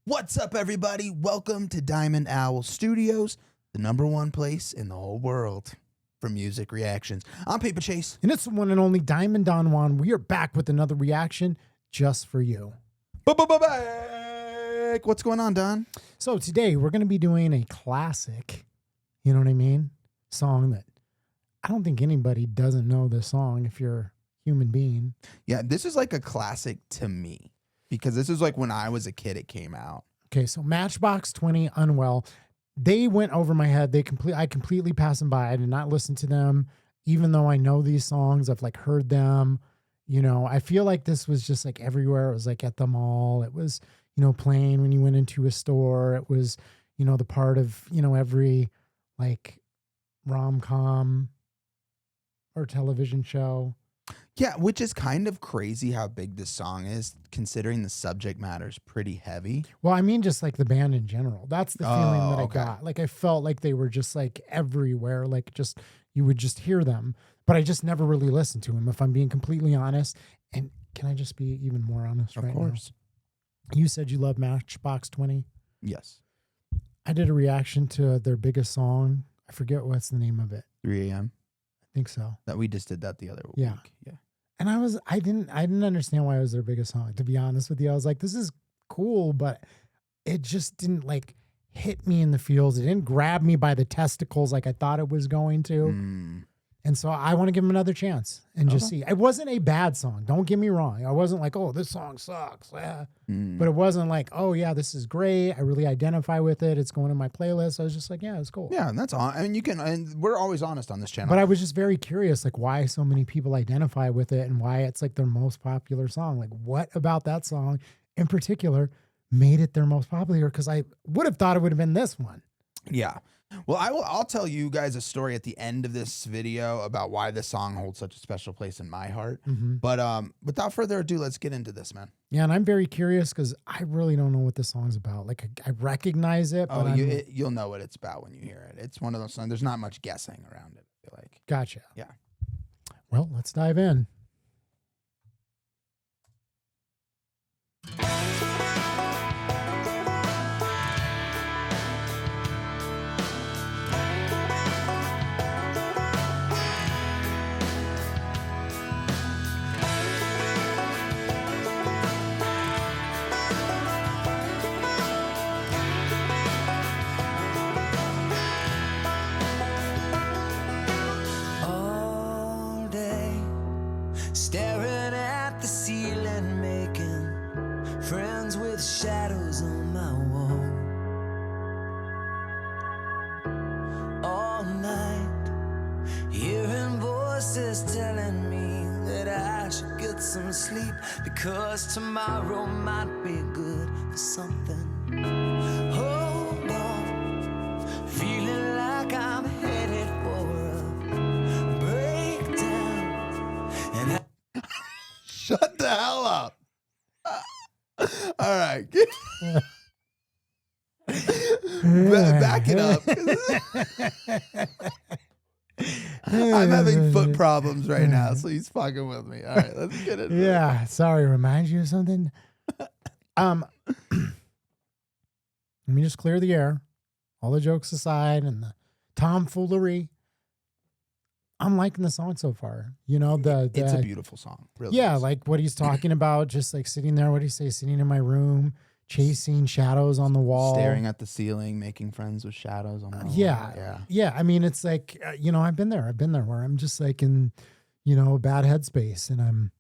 What's up, everybody? Welcome to Diamond Owl Studios, the #1 place in the whole world for music reactions. I'm Paper Chase. And it's the one and only Diamond Don Juan. We are back with another reaction just for you. Back. What's going on, Don? So today we're going to be doing a classic, you know what I mean? Song that I don't think anybody doesn't know this song if you're a human being. Yeah, this is like a classic to me because this is like when I was a kid it came out. Okay, so Matchbox 20, Unwell. They went over my head. I completely passed them by. I did not listen to them, even though I know these songs. I've like heard them. You know, I feel like this was just like everywhere. It was like at the mall. It was, you know, playing when you went into a store. It was, you know, the part of, you know, every like rom-com or television show. Yeah, which is kind of crazy how big this song is, considering the subject matter is pretty heavy. Well, I mean, just like the band in general. That's the feeling that I okay. got. Like I felt like they were just like everywhere. Like just you would just hear them, but I just never really listened to them, if I'm being completely honest. And can I just be even more honest right now? Of course. You said you love Matchbox 20. Yes. I did a reaction to their biggest song. I forget what's the name of it. 3 a.m. I think so. That we just did that the other week. Yeah. And I didn't understand why it was their biggest song. To be honest with you, I was like, this is cool, but it just didn't like hit me in the feels. It didn't grab me by the testicles like I thought it was going to. And so I want to give them another chance and just see. It wasn't a bad song. Don't get me wrong. I wasn't like, oh, this song sucks. But it wasn't like, oh, yeah, this is great. I really identify with it. It's going in my playlist. I was just like, yeah, it's cool. Yeah, and that's all. I mean, and we're always honest on this channel. But I was just very curious, like, why so many people identify with it and why it's like their most popular song. Like, what about that song in particular made it their most popular? Because I would have thought it would have been this one. Yeah. Well, I'll tell you guys a story at the end of this video about why this song holds such a special place in my heart. But without further ado, let's get into this, man. Yeah, and I'm very curious because I really don't know what this song's about. Like, I recognize it, but you'll know what it's about when you hear it. It's one of those songs. There's not much guessing around it, I feel like. Gotcha. Yeah. Well, let's dive in. Staring at the ceiling, making friends with shadows on my wall. All night, hearing voices telling me that I should get some sleep, because tomorrow might be good for something. Hold on, feeling like I'm headed for a breakdown, and Shut the hell up. All right. Back it up. I'm having foot problems right now, so he's fucking with me. All right, let's get it. Yeah, sorry, remind you of something? Let me just clear the air. All the jokes aside and the tomfoolery, I'm liking the song so far. You know, it's a beautiful song. Really. Yeah, like what he's talking about, just like sitting there, what do you say, sitting in my room, chasing shadows on the wall. Staring at the ceiling, making friends with shadows on the wall. Yeah. I mean, it's like, you know, I've been there where I'm just like in, you know, a bad headspace and I'm,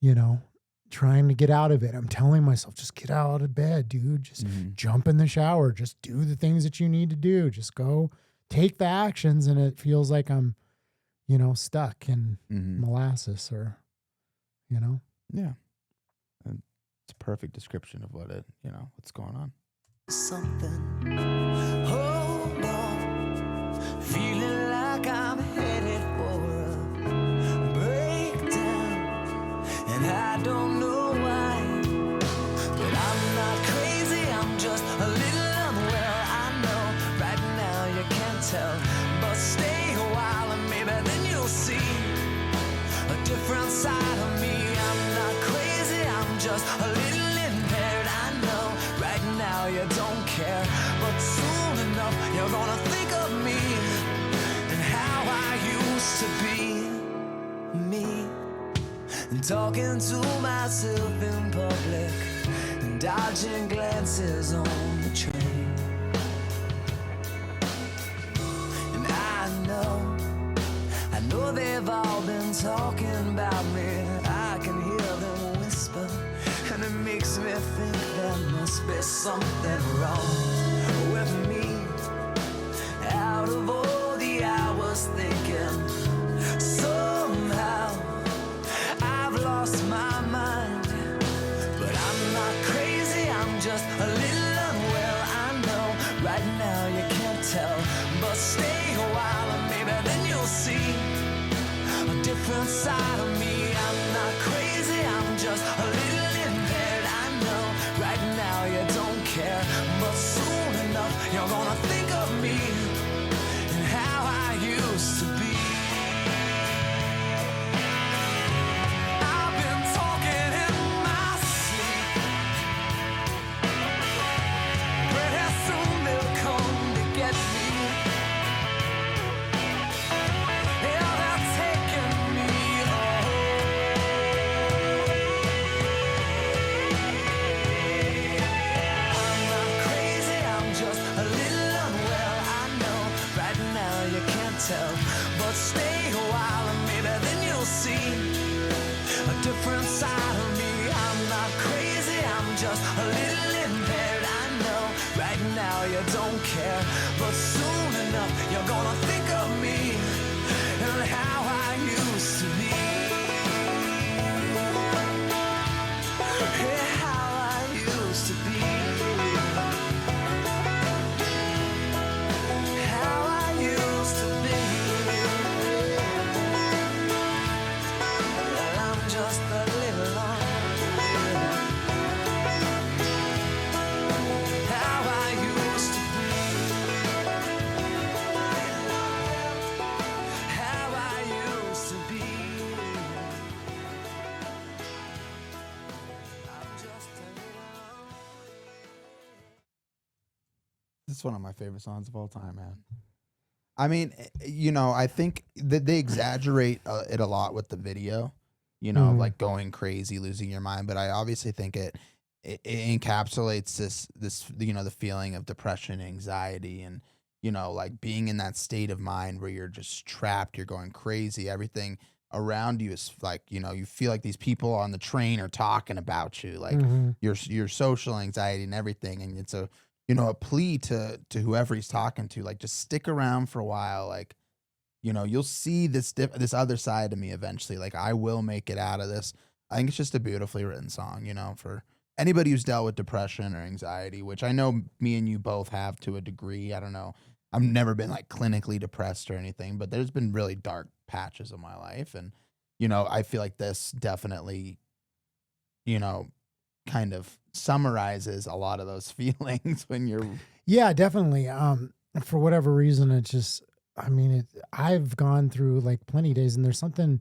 you know, trying to get out of it. I'm telling myself, just get out of bed, dude. Just jump in the shower. Just do the things that you need to do. Just go take the actions. And it feels like I'm, you know, stuck in molasses or, you know. Yeah. And it's a perfect description of what's going on. Something. Hold on, feeling like I'm headed for a breakdown, and I don't know why, but I'm not crazy, I'm just a little unwell. I know right now you can't tell, but stay a while and maybe then you'll see a different side of me. I'm not crazy, I'm just a little impaired. I know right now you're gonna think of me and how I used to be me. And talking to myself in public and dodging glances on the train. And I know they've all been talking about me. I can hear them whisper, and it makes me think there must be something wrong with me. Out of all the hours thinking, somehow I've lost my mind. But I'm not crazy, I'm just a little unwell. I know right now you can't tell, but stay a while and maybe then you'll see a different side of me. I'm not crazy, I'm just a little impaired. I know right now you don't care, but soon enough you're gonna think of me and how I used to be. I've been talking in my sleep. Pretty soon they'll come to get me. Yeah, they're taking me home. I'm not crazy, I'm just a little unwell. I know right now you can't tell, but stay a while and maybe then you'll see a different side of me. I'm not crazy, I'm just a little impaired. I know right now you don't care, but soon enough you're gonna think of me and how I used to be. Yeah, how I used to be. How I used to be. Well, I'm just a little lonely. How I used to be. How I used to be. I'm just a little This is one of my favorite songs of all time, man. I mean, I think that they exaggerate it a lot with the video, like going crazy, losing your mind. But I obviously think it encapsulates this, the feeling of depression, anxiety, and, like being in that state of mind where you're just trapped, you're going crazy. Everything around you is like, you feel like these people on the train are talking about you, like your social anxiety and everything. And it's a plea to whoever he's talking to, like, just stick around for a while. Like, you'll see this other side of me eventually. Like, I will make it out of this. I think it's just a beautifully written song, for anybody who's dealt with depression or anxiety, which I know me and you both have to a degree. I don't know. I've never been like clinically depressed or anything, but there's been really dark patches of my life. And, I feel like this definitely, kind of summarizes a lot of those feelings when you're. Yeah, definitely. For whatever reason, it's just, I've gone through like plenty of days, and there's something,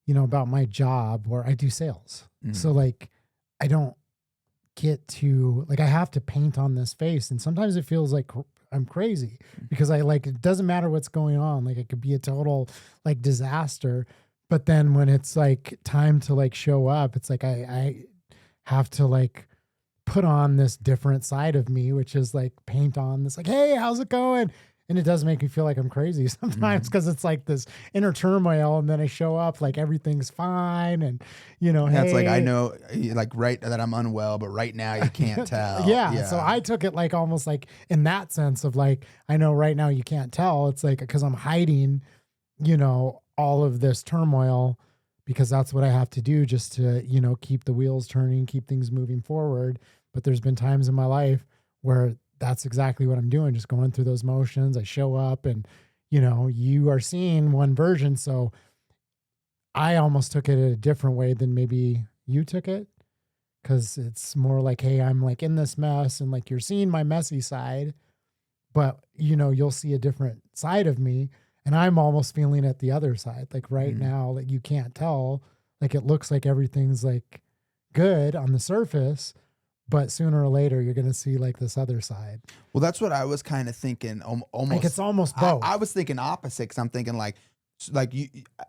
about my job where I do sales. So like, I don't get to, like, I have to paint on this face. And sometimes it feels like I'm crazy because it doesn't matter what's going on. Like, it could be a total like disaster. But then when it's like time to like show up, it's like, I have to like put on this different side of me, which is like paint on this, like, hey, how's it going? And it does make me feel like I'm crazy sometimes because it's like this inner turmoil. And then I show up like everything's fine. And, That's hey. like, I know, like, right, that I'm unwell, but right now you can't tell. Yeah. So I took it like almost like in that sense of like, I know right now you can't tell. It's like, because I'm hiding, all of this turmoil, because that's what I have to do just to, keep the wheels turning, keep things moving forward. But there's been times in my life where that's exactly what I'm doing, just going through those motions. I show up and, you are seeing one version. So I almost took it a different way than maybe you took it. Cause it's more like, hey, I'm like in this mess and like you're seeing my messy side, but you'll see a different side of me. And I'm almost feeling at the other side. Like right now, like you can't tell, like it looks like everything's like good on the surface, but sooner or later you're gonna see like this other side. Well, that's what I was kind of thinking. Almost, Like it's almost both. I was thinking opposite because I'm thinking like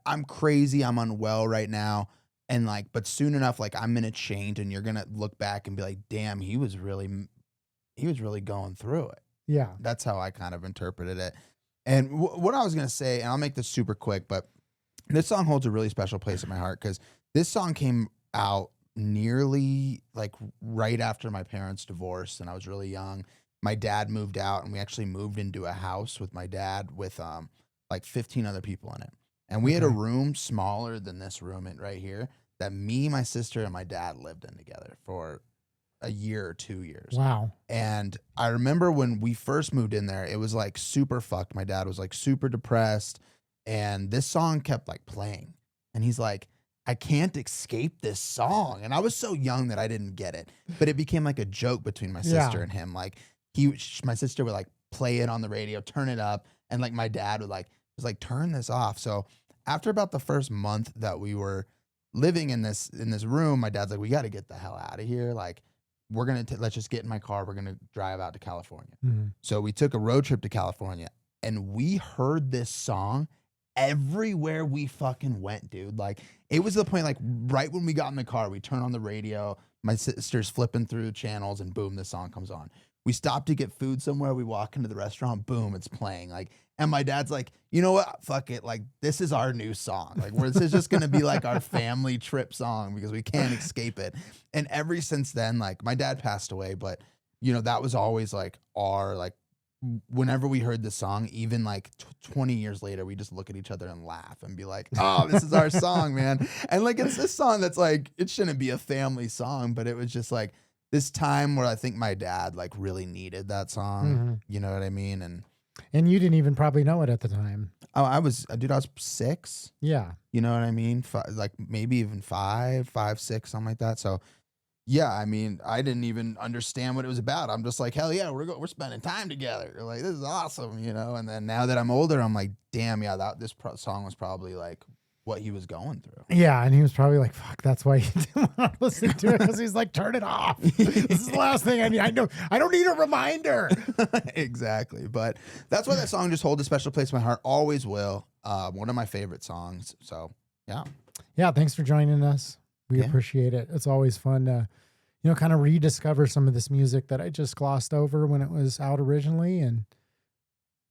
I'm crazy. I'm unwell right now, and like, but soon enough, like I'm gonna change, and you're gonna look back and be like, damn, he was really going through it. Yeah. That's how I kind of interpreted it. And what I was gonna say, and I'll make this super quick, but this song holds a really special place in my heart because this song came out nearly like right after my parents divorced, and I was really young. My dad moved out, and we actually moved into a house with my dad with like 15 other people in it, and we had a room smaller than this room right here that me, my sister, and my dad lived in together for a year or 2 years. Wow. And I remember when we first moved in there, it was like super fucked. My dad was like super depressed, and this song kept like playing, and he's like, I can't escape this song. And I was so young that I didn't get it, but it became like a joke between my sister and him. Like my sister would like play it on the radio, turn it up. And like my dad was like, turn this off. So after about the first month that we were living in this room, my dad's like, we got to get the hell out of here. Like we're going to, let's just get in my car. We're going to drive out to California. Mm-hmm. So we took a road trip to California, and we heard this song everywhere we fucking went, dude. Like it was the point, like right when we got in the car, we turn on the radio, my sister's flipping through channels, and boom, this song comes on. We stopped to get food somewhere, we walk into the restaurant, boom, it's playing. Like, and my dad's like, you know what, fuck it, like this is our new song. Like this is just gonna be like our family trip song because we can't escape it. And ever since then, like my dad passed away, but you know, that was always like our, like, whenever we heard the song, even like 20 years later, we just look at each other and laugh and be like, oh, this is our song, man. And like, it's this song that's like, it shouldn't be a family song, but it was just like this time where I think my dad like really needed that song. You know what I mean? And you didn't even probably know it at the time. Oh, I was 6. Yeah. You know what I mean? Like maybe even 5, 6, something like that. So yeah, I mean, I didn't even understand what it was about. I'm just like, hell yeah, we're spending time together. Like, this is awesome, you know? And then now that I'm older, I'm like, damn, yeah, this song was probably like what he was going through. Yeah, and he was probably like, fuck, that's why he didn't want to listen to it, because he's like, turn it off. This is the last thing I need. I don't need a reminder. Exactly. But that's why that song just holds a special place in my heart. Always will. One of my favorite songs. So, yeah. Yeah, thanks for joining us. We appreciate it. It's always fun to, kind of rediscover some of this music that I just glossed over when it was out originally. And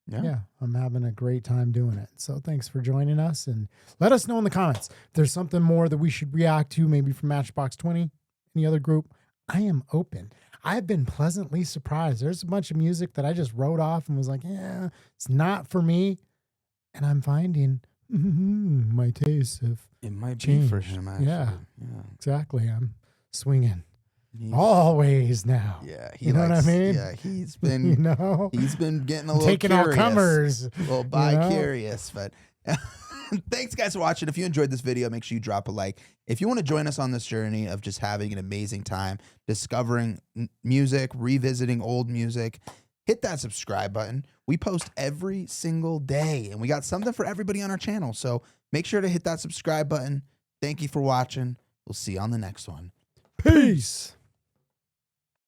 yeah, I'm having a great time doing it. So thanks for joining us, and let us know in the comments if there's something more that we should react to, maybe from Matchbox 20, any other group. I am open. I've been pleasantly surprised. There's a bunch of music that I just wrote off and was like, yeah, it's not for me. And I'm finding my tastes have It might changed. be for him, actually. Yeah, exactly. I'm swinging always now. Yeah, you know what I mean? Yeah, he's been he's been getting a little taking curious, all comers, a little bi-curious. But thanks, guys, for watching. If you enjoyed this video, make sure you drop a like. If you want to join us on this journey of just having an amazing time discovering music, revisiting old music, hit that subscribe button. We post every single day, and we got something for everybody on our channel. So make sure to hit that subscribe button. Thank you for watching. We'll see you on the next one. Peace.